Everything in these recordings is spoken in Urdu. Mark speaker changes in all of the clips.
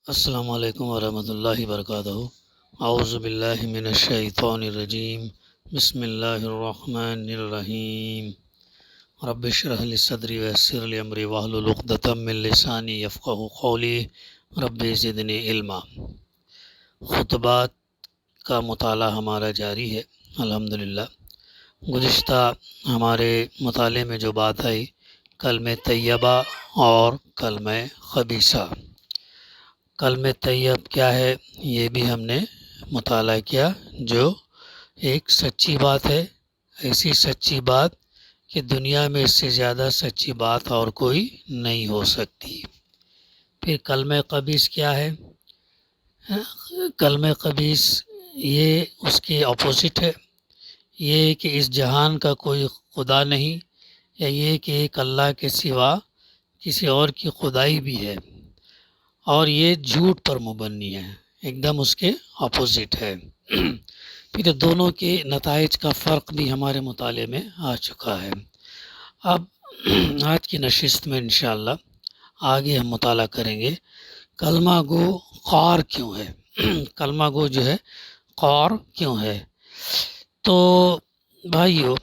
Speaker 1: السلام علیکم ورحمۃ اللہ وبرکاتہ۔ اعوذ باللہ من الشیطان الرجیم، بسم اللہ الرحمن الرحیم۔ رب اشرح لی صدری ویسر لی امری واحلل عقدۃ من لسانی یفقہوا قولی، رب زدنی علما۔ خطبات کا مطالعہ ہمارا جاری ہے الحمدللہ۔ گزشتہ ہمارے مطالعے میں جو بات آئی کلمہ طیبہ اور کلمہ خبیثہ۔ کلمہ طیب کیا ہے یہ بھی ہم نے مطالعہ کیا، جو ایک سچی بات ہے، ایسی سچی بات کہ دنیا میں اس سے زیادہ سچی بات اور کوئی نہیں ہو سکتی۔ پھر کلمہ خبیث کیا ہے؟ کلمہ خبیث یہ اس کے اپوزٹ ہے، یہ کہ اس جہان کا کوئی خدا نہیں، یا یہ کہ ایک اللہ کے سوا کسی اور کی خدائی بھی ہے، اور یہ جھوٹ پر مبنی ہے، ایک دم اس کے اپوزٹ ہے۔ پھر دونوں کے نتائج کا فرق بھی ہمارے مطالعے میں آ چکا ہے۔ اب آج کی نشست میں انشاءاللہ آگے ہم مطالعہ کریں گے کلمہ گو خوار کیوں ہے۔ کلمہ گو جو ہے خوار کیوں ہے؟ تو بھائیو،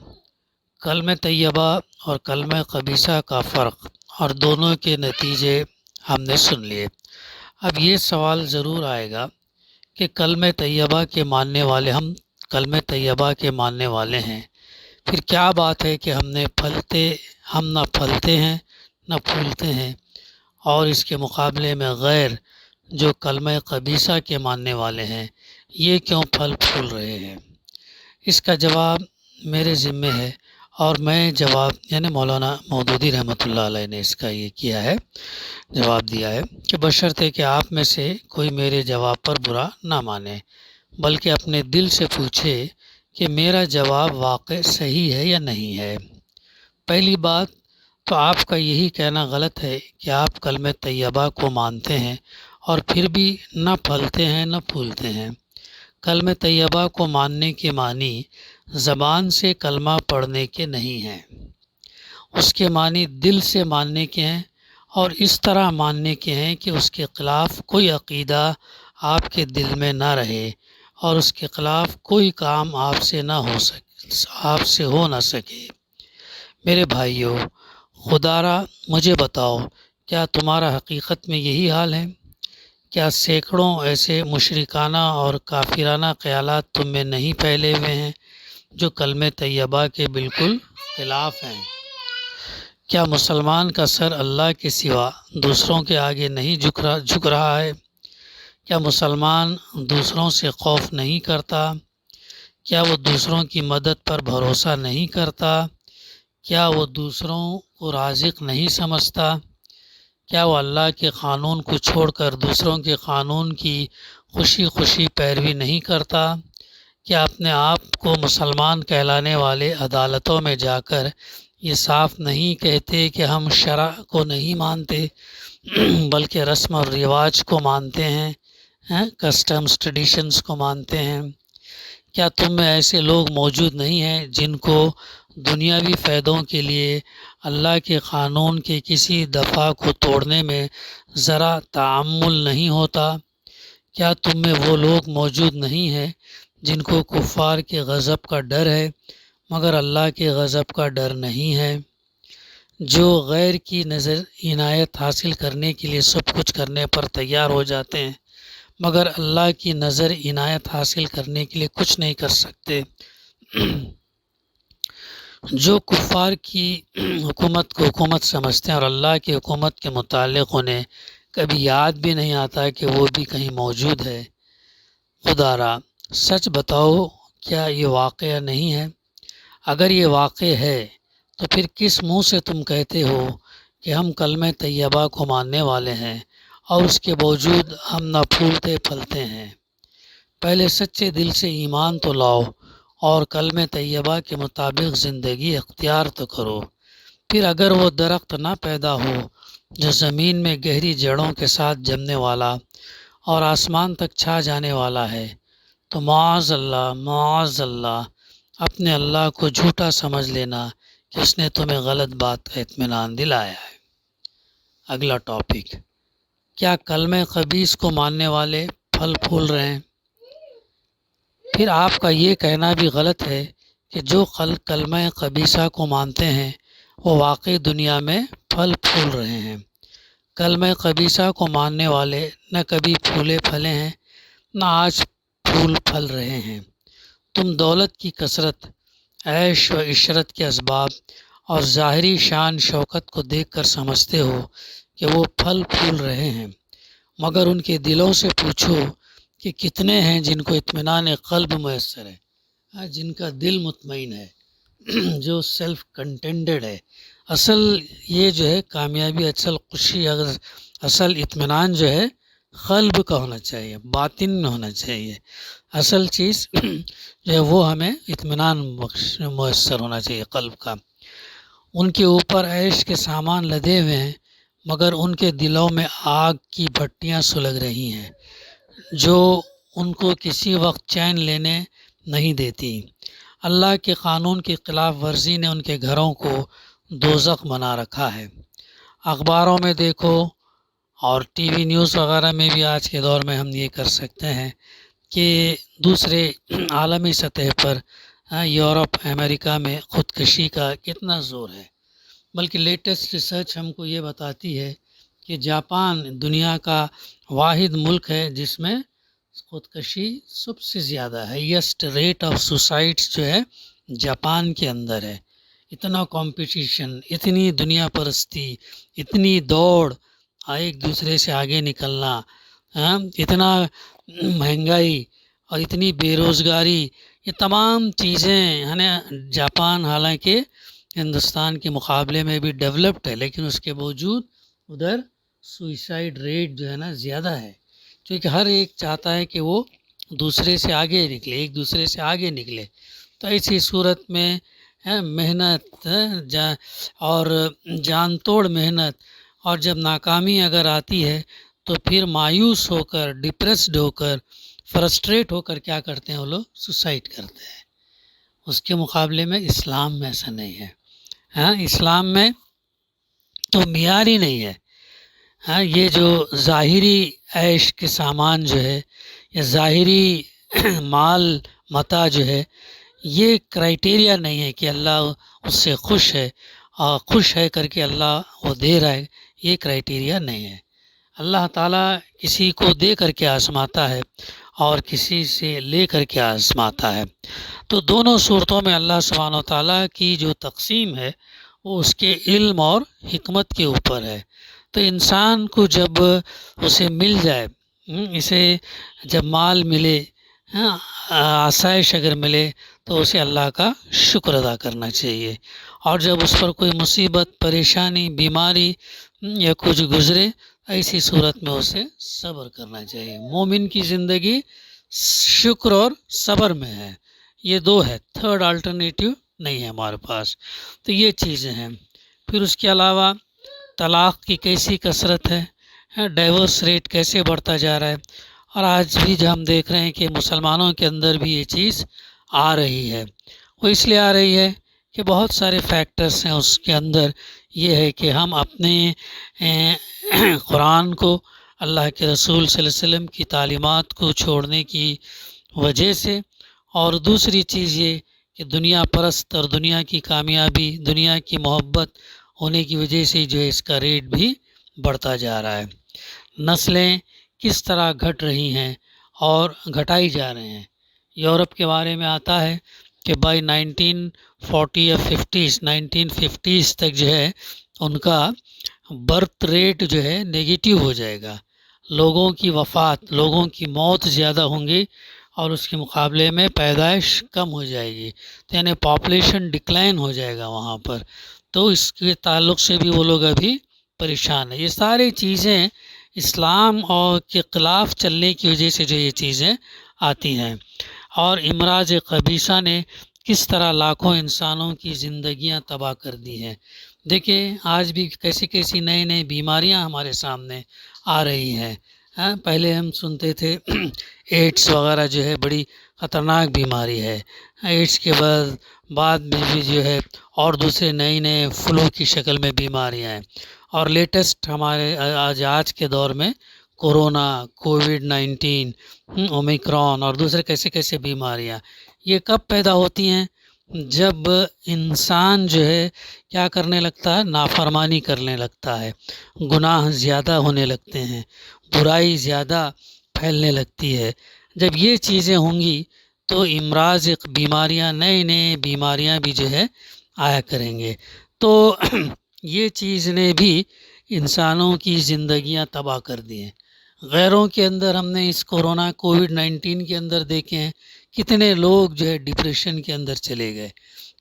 Speaker 1: کلمہ طیبہ اور کلمہ خبیثہ کا فرق اور دونوں کے نتیجے ہم نے سن لیے۔ اب یہ سوال ضرور آئے گا کہ کلمہ طیبہ کے ماننے والے، ہم کلمہ طیبہ کے ماننے والے ہیں، پھر کیا بات ہے کہ ہم نہ پھلتے ہیں نہ پھولتے ہیں، اور اس کے مقابلے میں غیر جو کلمہ خبیثہ کے ماننے والے ہیں یہ کیوں پھل پھول رہے ہیں؟ اس کا جواب میرے ذمے ہے، اور میں جواب یعنی مولانا مودودی رحمۃ اللہ علیہ نے اس کا یہ کیا ہے، جواب دیا ہے کہ بشرطے کہ آپ میں سے کوئی میرے جواب پر برا نہ مانے، بلکہ اپنے دل سے پوچھے کہ میرا جواب واقع صحیح ہے یا نہیں ہے۔ پہلی بات تو آپ کا یہی کہنا غلط ہے کہ آپ کلمہ طیبہ کو مانتے ہیں اور پھر بھی نہ پھلتے ہیں نہ پھولتے ہیں۔ کلمہ طیبہ کو ماننے کے معنی زبان سے کلمہ پڑھنے کے نہیں ہیں، اس کے معنی دل سے ماننے کے ہیں، اور اس طرح ماننے کے ہیں کہ اس کے خلاف کوئی عقیدہ آپ کے دل میں نہ رہے، اور اس کے خلاف کوئی کام آپ سے ہو نہ سکے۔ میرے بھائیوں، خدا را مجھے بتاؤ، کیا تمہارا حقیقت میں یہی حال ہے؟ کیا سینکڑوں ایسے مشرکانہ اور کافرانہ خیالات تم میں نہیں پھیلے ہوئے ہیں جو کلمہ طیبہ کے بالکل خلاف ہیں؟ کیا مسلمان کا سر اللہ کے سوا دوسروں کے آگے نہیں جھک رہا ہے؟ کیا مسلمان دوسروں سے خوف نہیں کرتا؟ کیا وہ دوسروں کی مدد پر بھروسہ نہیں کرتا؟ کیا وہ دوسروں کو رازق نہیں سمجھتا؟ کیا وہ اللہ کے قانون کو چھوڑ کر دوسروں کے قانون کی خوشی خوشی پیروی نہیں کرتا؟ کیا اپنے آپ کو مسلمان کہلانے والے عدالتوں میں جا کر یہ صاف نہیں کہتے کہ ہم شرع کو نہیں مانتے بلکہ رسم اور رواج کو مانتے ہیں، کسٹمز ٹریڈیشنز کو مانتے ہیں؟ کیا تم میں ایسے لوگ موجود نہیں ہیں جن کو دنیاوی فائدوں کے لیے اللہ کے قانون کے کسی دفعہ کو توڑنے میں ذرا تعمل نہیں ہوتا؟ کیا تم میں وہ لوگ موجود نہیں ہیں جن کو کفار کے غضب کا ڈر ہے مگر اللہ کے غضب کا ڈر نہیں ہے، جو غیر کی نظر عنایت حاصل کرنے کے لیے سب کچھ کرنے پر تیار ہو جاتے ہیں مگر اللہ کی نظر عنایت حاصل کرنے کے لیے کچھ نہیں کر سکتے، جو کفار کی حکومت کو حکومت سمجھتے ہیں اور اللہ کی حکومت کے متعلق انہیں کبھی یاد بھی نہیں آتا کہ وہ بھی کہیں موجود ہے۔ خدا را سچ بتاؤ، کیا یہ واقعہ نہیں ہے؟ اگر یہ واقع ہے تو پھر کس منہ سے تم کہتے ہو کہ ہم کلمہ طیبہ کو ماننے والے ہیں اور اس کے باوجود ہم نہ پھولتے پھلتے ہیں؟ پہلے سچے دل سے ایمان تو لاؤ اور کلمہ طیبہ کے مطابق زندگی اختیار تو کرو، پھر اگر وہ درخت نہ پیدا ہو جو زمین میں گہری جڑوں کے ساتھ جمنے والا اور آسمان تک چھا جانے والا ہے تو معاذ اللہ اپنے اللہ کو جھوٹا سمجھ لینا کہ اس نے تمہیں غلط بات کا اطمینان دلایا ہے۔ اگلا ٹاپک، کیا کلمہ خبیث کو ماننے والے پھل پھول رہے ہیں؟ پھر آپ کا یہ کہنا بھی غلط ہے کہ جو خلق کلمہ خبیثہ کو مانتے ہیں وہ واقعی دنیا میں پھل پھول رہے ہیں۔ کلمہ خبیثہ کو ماننے والے نہ کبھی پھولے پھلے ہیں، نہ آج پھول پھل رہے ہیں۔ تم دولت کی کثرت، عیش و عشرت کے اسباب اور ظاہری شان شوکت کو دیکھ کر سمجھتے ہو کہ وہ پھل پھول رہے ہیں، مگر ان کے دلوں سے پوچھو کہ کتنے ہیں جن کو اطمینان قلب میسر ہے، جن کا دل مطمئن ہے، جو سیلف کنٹینٹڈ ہے۔ اصل یہ جو ہے کامیابی، اصل خوشی، اصل اطمینان جو ہے قلب کا ہونا چاہیے، باطن میں ہونا چاہیے۔ اصل چیز جو ہے وہ ہمیں اطمینان میسر ہونا چاہیے قلب کا۔ ان کے اوپر عیش کے سامان لدے ہوئے ہیں، مگر ان کے دلوں میں آگ کی بھٹیاں سلگ رہی ہیں جو ان کو کسی وقت چین لینے نہیں دیتی۔ اللہ کے قانون کی خلاف ورزی نے ان کے گھروں کو دوزخ بنا رکھا ہے۔ اخباروں میں دیکھو اور ٹی وی نیوز وغیرہ میں بھی آج کے دور میں ہم یہ کر سکتے ہیں کہ دوسرے عالمی سطح پر یورپ، امریکہ میں خودکشی کا کتنا زور ہے۔ بلکہ لیٹسٹ ریسرچ ہم کو یہ بتاتی ہے کہ جاپان دنیا کا واحد ملک ہے جس میں خودکشی سب سے زیادہ ہائیسٹ ریٹ آف سوسائڈس جو ہے جاپان کے اندر ہے۔ اتنا کمپٹیشن، اتنی دنیا پرستی، اتنی دوڑ، ایک دوسرے سے آگے نکلنا، اتنا مہنگائی اور اتنی بے روزگاری، یہ تمام چیزیں ہے نا۔ جاپان حالانکہ ہندوستان کے مقابلے میں بھی ڈیولپڈ ہے، لیکن اس کے باوجود ادھر سوئسائڈ ریٹ جو ہے نا زیادہ ہے، کیونکہ ہر ایک چاہتا ہے کہ وہ دوسرے سے آگے نکلے، ایک دوسرے سے آگے نکلے۔ تو ایسی صورت میں محنت اور جان توڑ محنت، اور جب ناکامی اگر آتی ہے تو پھر مایوس ہو کر، ڈپریسڈ ہو کر، فرسٹریٹ ہو کر کیا کرتے ہیں وہ لوگ؟ سوسائڈ کرتے ہیں۔ اس کے مقابلے میں اسلام میں ایسا نہیں ہے۔ اسلام میں تو معیار ہی نہیں ہے۔ یہ جو ظاہری عیش کے سامان جو ہے، یا ظاہری مال متاع جو ہے، یہ کرائٹیریا نہیں ہے کہ اللہ اس سے خوش ہے، اور خوش ہے کر کے اللہ وہ دے رہا ہے، یہ کرائٹیریا نہیں ہے۔ اللہ تعالیٰ کسی کو دے کر کے آزماتا ہے اور کسی سے لے کر کے آزماتا ہے۔ تو دونوں صورتوں میں اللہ سبحانہ و تعالیٰ کی جو تقسیم ہے وہ اس کے علم اور حکمت کے اوپر ہے۔ تو انسان کو جب اسے مل جائے، اسے جب مال ملے، آسائش اگر ملے، تو اسے اللہ کا شکر ادا کرنا چاہیے، اور جب اس پر کوئی مصیبت، پریشانی، بیماری یا کچھ گزرے، ایسی صورت میں اسے صبر کرنا چاہیے۔ مومن کی زندگی شکر اور صبر میں ہے، یہ دو ہے، تھرڈ الٹرنیٹیو نہیں ہے ہمارے پاس۔ تو یہ چیزیں ہیں۔ پھر اس کے علاوہ طلاق کی کیسی کثرت ہے، ڈائیورس ریٹ کیسے بڑھتا جا رہا ہے، اور آج بھی جو ہم دیکھ رہے ہیں کہ مسلمانوں کے اندر بھی یہ چیز آ رہی ہے۔ وہ اس لیے آ رہی ہے کہ بہت سارے فیکٹرز ہیں اس کے اندر۔ یہ ہے کہ ہم اپنے قرآن کو، اللہ کے رسول صلی اللہ علیہ وسلم کی تعلیمات کو چھوڑنے کی وجہ سے، اور دوسری چیز یہ کہ دنیا پرست اور دنیا کی کامیابی، دنیا کی محبت ہونے کی وجہ سے جو ہے اس کا ریٹ بھی بڑھتا جا رہا ہے۔ نسلیں کس طرح گھٹ رہی ہیں اور گھٹائی جا رہے ہیں۔ یورپ کے بارے میں آتا ہے کہ بائی 1940 یا 1950 تک جو ہے ان کا برتھ ریٹ جو ہے نیگیٹو ہو جائے گا، لوگوں کی وفات، لوگوں کی موت زیادہ ہوں گی، اور اس کے مقابلے میں پیدائش کم ہو جائے گی، یعنی پاپولیشن ڈکلائن ہو جائے گا وہاں پر۔ تو اس کے تعلق سے بھی وہ لوگ ابھی پریشان ہیں۔ یہ ساری چیزیں اسلام اور کے خلاف چلنے کی وجہ سے جو یہ چیزیں آتی ہیں۔ اور امراض خبیثہ نے کس طرح لاکھوں انسانوں کی زندگیاں تباہ کر دی ہیں۔ دیکھیں آج بھی کیسی کیسی نئی نئی بیماریاں ہمارے سامنے آ رہی ہیں۔ پہلے ہم سنتے تھے ایڈس وغیرہ جو ہے بڑی خطرناک بیماری ہے، ایڈس کے بعد میں بھی جو ہے اور دوسرے نئے نئے فلو کی شکل میں بیماریاں ہیں، اور لیٹسٹ ہمارے آج کے دور میں کورونا، کووڈ-19، اومیکرون اور دوسرے کیسے کیسے بیماریاں، یہ کب پیدا ہوتی ہیں؟ جب انسان جو ہے کیا کرنے لگتا ہے؟ نافرمانی کرنے لگتا ہے، گناہ زیادہ ہونے لگتے ہیں، برائی زیادہ پھیلنے لگتی ہے۔ جب یہ چیزیں ہوں گی تو امراض، بیماریاں، نئے بیماریاں بھی جو ہے آیا کریں گے۔ تو یہ چیز نے بھی انسانوں کی زندگیاں تباہ کر دی ہیں۔ غیروں کے اندر ہم نے اس کورونا کووڈ-19 کے اندر دیکھے ہیں کتنے لوگ جو ہے ڈپریشن کے اندر چلے گئے،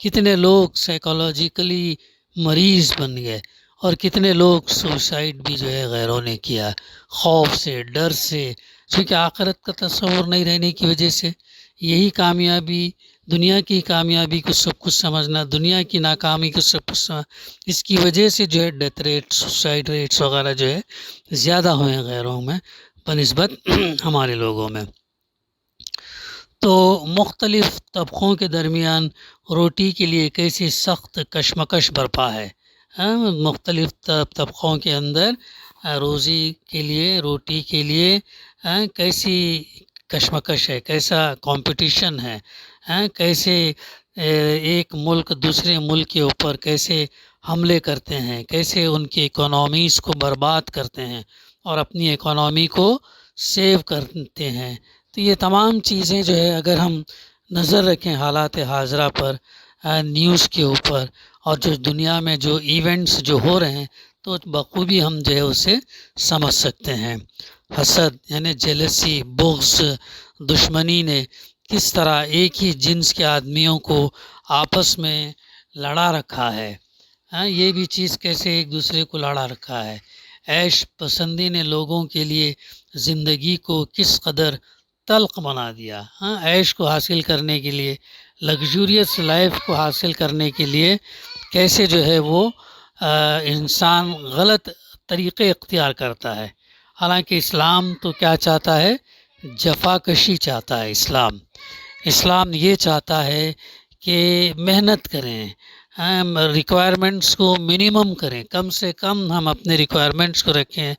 Speaker 1: کتنے لوگ سائیکولوجیکلی مریض بن گئے، اور کتنے لوگ سوسائڈ بھی جو ہے غیروں نے کیا، خوف سے، ڈر سے، کیونکہ آخرت کا تصور نہیں رہنے کی وجہ سے۔ یہی کامیابی، دنیا کی کامیابی کو سب کچھ سمجھنا، دنیا کی ناکامی کو سب کچھ سمجھنا، اس کی وجہ سے جو ہے ڈیتھ ریٹ، سوسائڈ ریٹس وغیرہ جو ہے زیادہ ہوئے ہیں غیروں میں بنسبت ہمارے لوگوں میں۔ تو مختلف طبقوں کے درمیان روٹی کے لیے کیسی سخت کشمکش برپا ہے۔ مختلف طبقوں کے اندر روزی کے لیے، روٹی کے لیے کیسی کشمکش ہے، کیسا کمپٹیشن ہے، کیسے ایک ملک دوسرے ملک کے اوپر کیسے حملے کرتے ہیں، کیسے ان کی اکانومیز کو برباد کرتے ہیں اور اپنی اکانومی کو سیو کرتے ہیں۔ تو یہ تمام چیزیں جو ہے اگر ہم نظر رکھیں حالات حاضرہ پر، نیوز کے اوپر، اور جو دنیا میں جو ایونٹس جو ہو رہے ہیں، تو بخوبی ہم جو ہے اسے سمجھ سکتے ہیں۔ حسد یعنی جیلسی، بغض، دشمنی نے کس طرح ایک ہی جنس کے آدمیوں کو آپس میں لڑا رکھا ہے، یہ بھی چیز کیسے ایک دوسرے کو لڑا رکھا ہے۔ عیش پسندی نے لوگوں کے لیے زندگی کو کس قدر تلخ بنا دیا۔ عیش کو حاصل کرنے کے لیے، لگژوریس لائف کو حاصل کرنے کے لیے کیسے جو ہے وہ انسان غلط طریقے اختیار کرتا ہے۔ حالانکہ اسلام تو کیا چاہتا ہے؟ جفا کشی چاہتا ہے۔ اسلام یہ چاہتا ہے کہ محنت کریں، ریکوائرمنٹس کو منیمم کریں، کم سے کم ہم اپنے ریکوائرمنٹس کو رکھیں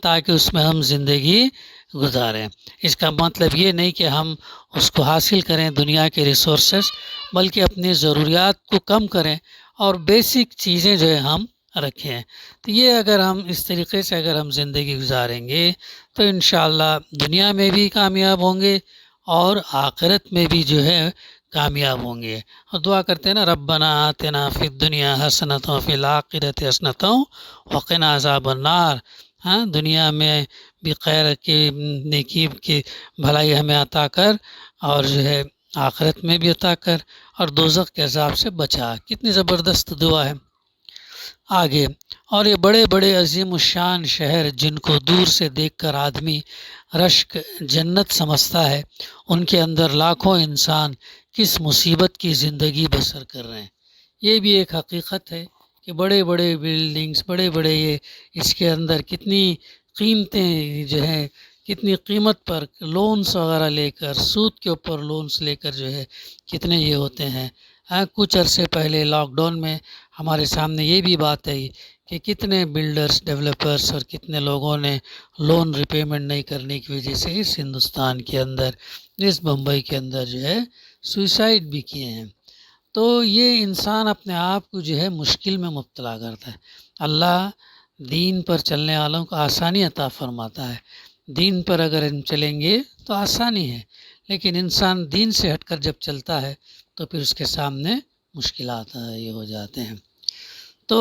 Speaker 1: تاکہ اس میں ہم زندگی گزاریں۔ اس کا مطلب یہ نہیں کہ ہم اس کو حاصل کریں دنیا کے ریسورسز، بلکہ اپنی ضروریات کو کم کریں اور بیسک چیزیں جو ہے ہم رکھیں۔ تو یہ اگر ہم اس طریقے سے اگر ہم زندگی گزاریں گے تو انشاءاللہ دنیا میں بھی کامیاب ہوں گے اور آخرت میں بھی جو ہے کامیاب ہوں گے۔ اور دعا کرتے ہیں نا، ربنا آتنا فی الدنیا حسنۃ وفی الآخرۃ حسنۃ وقنا عذاب النار۔ دنیا میں بھی خیر کی، نیکی کی بھلائی ہمیں عطا کر، اور جو ہے آخرت میں بھی عطا کر، اور دوزخ کے عذاب سے بچا۔ کتنی زبردست دعا ہے۔ آگے، اور یہ بڑے بڑے عظیم الشان شہر جن کو دور سے دیکھ کر آدمی رشک جنت سمجھتا ہے، ان کے اندر لاکھوں انسان کس مصیبت کی زندگی بسر کر رہے ہیں۔ یہ بھی ایک حقیقت ہے کہ بڑے بڑے بلڈنگز، بڑے بڑے یہ اس کے اندر کتنی قیمتیں جو ہیں، کتنی قیمت پر لونس وغیرہ لے کر، سود کے اوپر لونس لے کر جو ہے کتنے یہ ہوتے ہیں۔ کچھ عرصے پہلے لاک ڈاؤن میں ہمارے سامنے یہ بھی بات ہے کہ کتنے بلڈرز، ڈیولپرز اور کتنے لوگوں نے لون ریپیمنٹ نہیں کرنے کی وجہ سے اس ہندوستان کے اندر، اس بمبئی کے اندر جو ہے سوئسائڈ بھی کیے ہیں۔ تو یہ انسان اپنے آپ کو جو ہے مشکل میں مبتلا کرتا ہے۔ اللہ دین پر چلنے والوں کو آسانی عطا فرماتا ہے۔ دین پر اگر ہم چلیں گے تو آسانی ہے، لیکن انسان دین سے ہٹ کر جب چلتا ہے تو پھر اس کے سامنے مشکلات یہ ہو جاتے ہیں۔ تو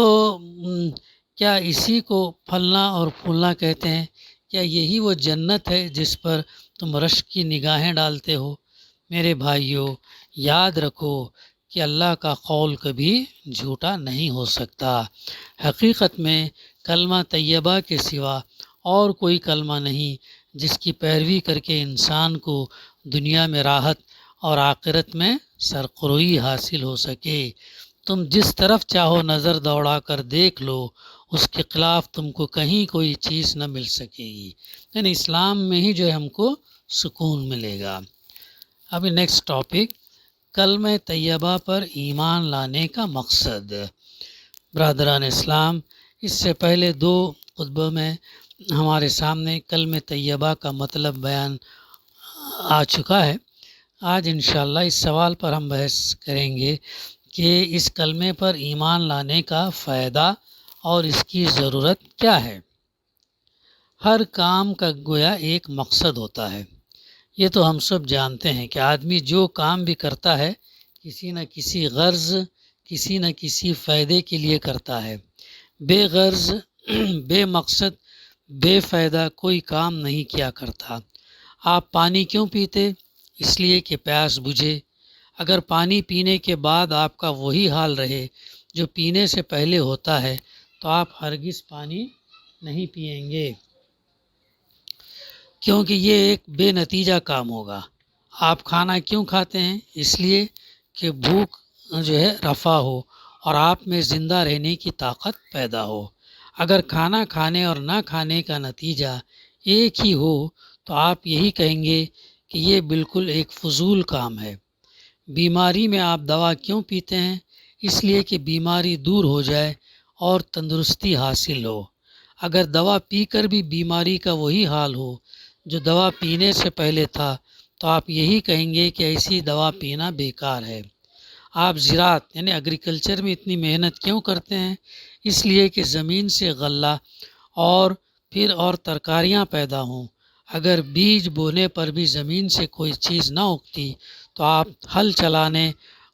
Speaker 1: کیا اسی کو پھلنا اور پھولنا کہتے ہیں؟ کیا یہی وہ جنت ہے جس پر تم رشک کی نگاہیں ڈالتے ہو؟ میرے بھائیوں، یاد رکھو کہ اللہ کا قول کبھی جھوٹا نہیں ہو سکتا۔ حقیقت میں کلمہ طیبہ کے سوا اور کوئی کلمہ نہیں جس کی پیروی کر کے انسان کو دنیا میں راحت اور آخرت میں سرخروئی حاصل ہو سکے۔ تم جس طرف چاہو نظر دوڑا کر دیکھ لو، اس کے خلاف تم کو کہیں کوئی چیز نہ مل سکے گی۔ یعنی اسلام میں ہی جو ہے ہم کو سکون ملے گا۔ ابھی نیکسٹ ٹاپک، کلمہ طیبہ پر ایمان لانے کا مقصد۔ برادران اسلام، اس سے پہلے 2 خطبوں میں ہمارے سامنے کلمہ طیبہ کا مطلب بیان آ چکا ہے۔ آج انشاءاللہ اس سوال پر ہم بحث کریں گے کہ اس کلمے پر ایمان لانے کا فائدہ اور اس کی ضرورت کیا ہے۔ ہر کام کا گویا ایک مقصد ہوتا ہے۔ یہ تو ہم سب جانتے ہیں کہ آدمی جو کام بھی کرتا ہے کسی نہ کسی غرض، کسی نہ کسی فائدے کے لیے کرتا ہے۔ بے غرض، بے مقصد، بے فائدہ کوئی کام نہیں کیا کرتا۔ آپ پانی کیوں پیتے؟ اس لیے کہ پیاس بجھے۔ اگر پانی پینے کے بعد آپ کا وہی حال رہے جو پینے سے پہلے ہوتا ہے تو آپ ہرگز پانی نہیں پئیں گے، کیونکہ یہ ایک بے نتیجہ کام ہوگا۔ آپ کھانا کیوں کھاتے ہیں؟ اس لیے کہ بھوک رفع ہو اور آپ میں زندہ رہنے کی طاقت پیدا ہو۔ اگر کھانا کھانے اور نہ کھانے کا نتیجہ ایک ہی ہو تو آپ یہی کہیں گے کہ یہ بالکل ایک فضول کام ہے۔ بیماری میں آپ دوا کیوں پیتے ہیں؟ اس لیے کہ بیماری دور ہو جائے اور تندرستی حاصل ہو۔ اگر دوا پی کر بھی بیماری کا وہی حال ہو جو دوا پینے سے پہلے تھا تو آپ یہی کہیں گے کہ ایسی دوا پینا بیکار ہے۔ آپ زراعت یعنی ایگریکلچر میں اتنی محنت کیوں کرتے ہیں؟ اس لیے کہ زمین سے غلہ اور پھر ترکاریاں پیدا ہوں۔ اگر بیج بونے پر بھی زمین سے کوئی چیز نہ اگتی تو آپ ہل چلانے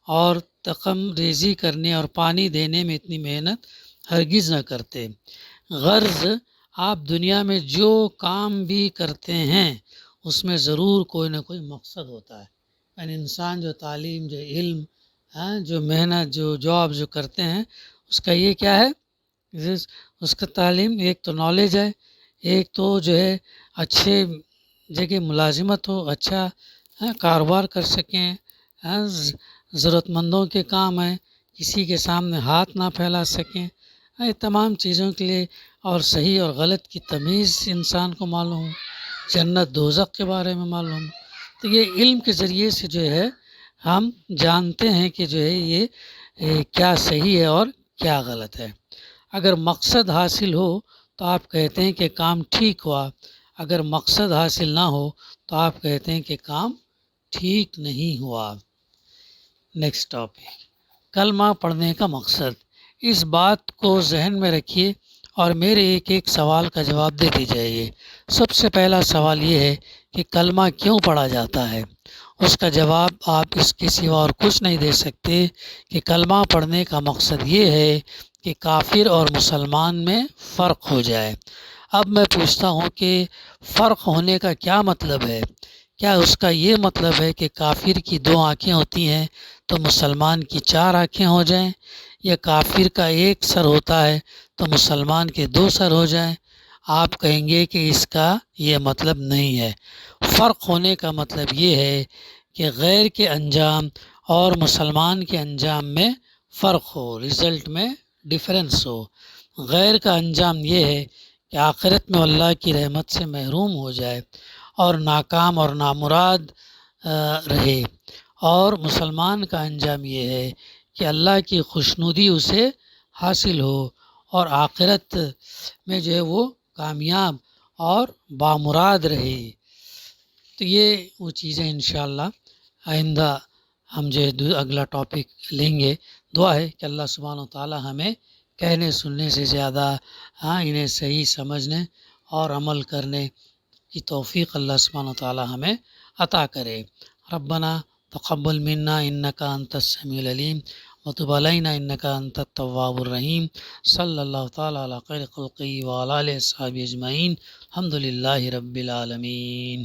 Speaker 1: اور تخم ریزی کرنے اور پانی دینے میں اتنی محنت ہرگز نہ کرتے۔ غرض، آپ دنیا میں جو کام بھی کرتے ہیں اس میں ضرور کوئی نہ کوئی مقصد ہوتا ہے۔ یعنی انسان جو تعلیم، جو علم، جو محنت، جو جاب جو کرتے ہیں اس کا یہ کیا ہے؟ اس کا تعلیم ایک تو نالج ہے، ایک تو اچھے جگہ ملازمت ہو، اچھا کاروبار کر سکیں، ضرورت مندوں کے کام ہیں، کسی کے سامنے ہاتھ نہ پھیلا سکیں، یہ تمام چیزوں کے لیے، اور صحیح اور غلط کی تمیز انسان کو معلوم ہو، جنت دوزخ کے بارے میں معلوم ہو۔ تو یہ علم کے ذریعے سے ہم جانتے ہیں کہ یہ کیا صحیح ہے اور کیا غلط ہے۔ اگر مقصد حاصل ہو تو آپ کہتے ہیں کہ کام ٹھیک ہوا، اگر مقصد حاصل نہ ہو تو آپ کہتے ہیں کہ کام ٹھیک نہیں ہوا۔ نیکسٹ ٹاپک، کلمہ پڑھنے کا مقصد۔ اس بات کو ذہن میں رکھیے اور میرے ایک سوال کا جواب دیتے جائیے۔ سب سے پہلا سوال یہ ہے کہ کلمہ کیوں پڑھا جاتا ہے؟ اس کا جواب آپ اس کے سوا اور کچھ نہیں دے سکتے کہ کلمہ پڑھنے کا مقصد یہ ہے کہ کافر اور مسلمان میں فرق ہو جائے۔ اب میں پوچھتا ہوں کہ فرق ہونے کا کیا مطلب ہے؟ کیا اس کا یہ مطلب ہے کہ کافر کی 2 آنکھیں ہوتی ہیں تو مسلمان کی 4 آنکھیں ہو جائیں، یا کافر کا 1 سر ہوتا ہے تو مسلمان کے 2 سر ہو جائیں؟ آپ کہیں گے کہ اس کا یہ مطلب نہیں ہے۔ فرق ہونے کا مطلب یہ ہے کہ غیر کے انجام اور مسلمان کے انجام میں فرق ہو، رزلٹ میں ڈیفرنس ہو۔ غیر کا انجام یہ ہے کہ آخرت میں اللہ کی رحمت سے محروم ہو جائے اور ناکام اور نامراد رہے، اور مسلمان کا انجام یہ ہے کہ اللہ کی خوشنودی اسے حاصل ہو اور آخرت میں وہ کامیاب اور بامراد رہے۔ تو یہ وہ چیزیں انشاءاللہ آئندہ ہم اگلا ٹاپک لیں گے۔ دعا ہے کہ اللہ سبحانہ وتعالی ہمیں کہنے سننے سے زیادہ انہیں صحیح سمجھنے اور عمل کرنے کی توفیق اللہ سبحانہ وتعالی ہمیں عطا کرے۔ ربنا تقبل منا انک انت السمیع العلیم وتب علینا انک انت التواب الرحیم۔ صلی اللہ تعالی علی خیر خلقہ وعلی آلہ وصحبہ اجمعین۔ الحمد للہ رب العالمین۔